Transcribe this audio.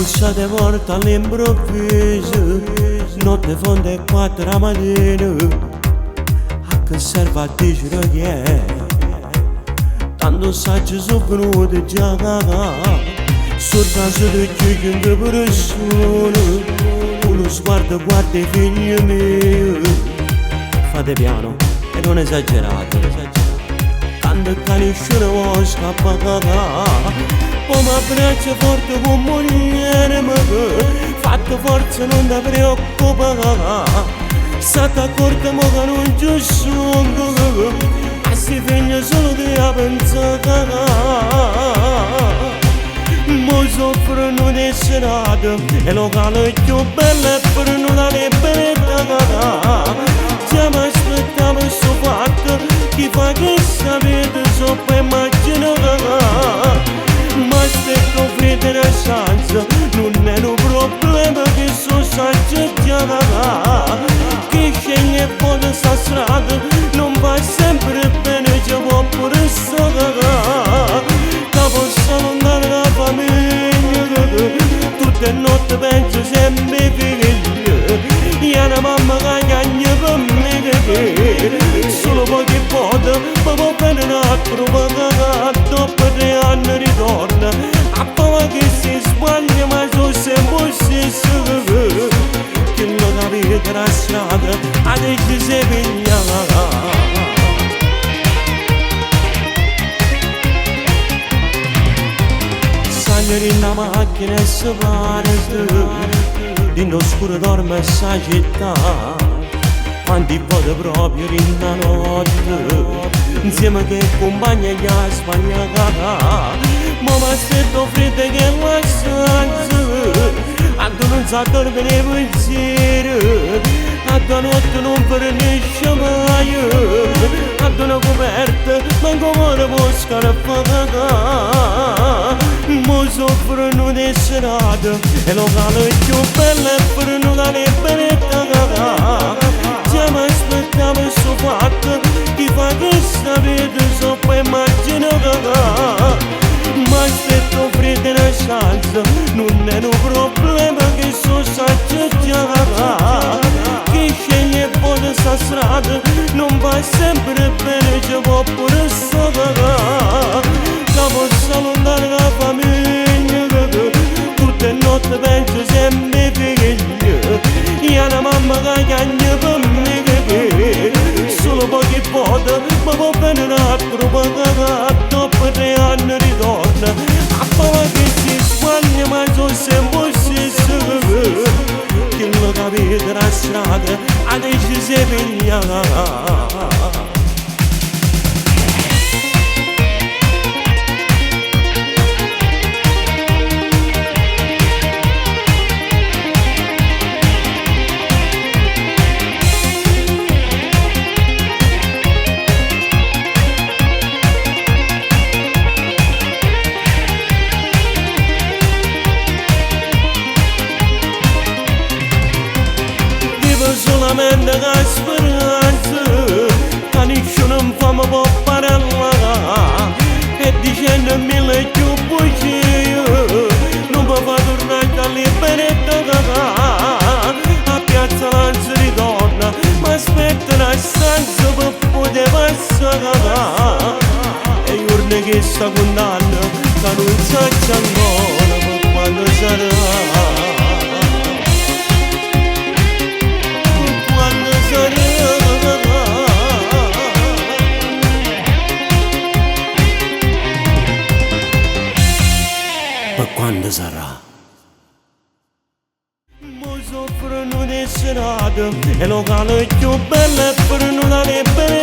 bussa de morta all'improvviso, notte fonda e 4 la mattina. A che serve a dire che è? Tanto saggi sono venuti già, sul naso di chiunque persona, uno sguardo guarda i figli miei. Fate piano e non esagerate, tanto che nessuno vuole scappare. Come abbraccia forte con moglie, ma fatto forza non ti preoccupare. State accorti ma che non ci sono, a si figlia solo di pensare. Mo soffrono di serate, e locale più belle per non la libertà. Già mi aspettavo questo fatto, chi fa che sapete so per immaginare. Ma aspetto freddo e chance, non è un problema che so saggio già. Chi sceglie poi questa strada, non va sempre bene, ci può pure stare. Che posso andare alla famiglia, tutte le notti penso sempre ai figli. E una mamma che cagna per me, solo pochi pochi, ma va bene un altro, ma dopo 3 anni ritorna. A paura che si sbaglia, ma sono sempre stesso. Che non capite la strada, adesso si piglia. Salire in una macchina e si parte, in oscuro dorme questa città. Quanti volte proprio in una notte, insieme che compagna gli ha sbagliata. Ma mi aspetto freddo che la stanza, a tu non sa dormire i pensieri, a tua notte non fornisce mai, a tu una coperta, manco ora può scarafare. Mo soffrono di serate, e locale più belle per non la libertà. Già mi aspettavo questo fatto, chi fa che sapete so per immaginare. Ma aspetto freddo e una chance, non è un problema che so saggio già. Chi sceglie poi questa strada, non va sempre bene, ci può pure stare. Che posso allontanare la famiglia, tutte le notti penso sempre ai figli. E una mamma che cagna per me, solo pochi pochi, ma va bene un altro, ma dopo 3 anni ritorna. A paura che si sbaglia, ma sono sempre stesso. Che non capite la strada, adesso si piglia. Solamente la speranza, che nessuno mi fa mi può parlare. E dicendo mille più bugie, non mi fa tornare da libertà. A piazza Lanza ritorna, ma aspetta una stanza per poter passare. E gli urne che sta condanna, che non sa ancora per quando sarà. Ma quando sarà? Mo soffrono di serate, e locale più belle per non la libertà.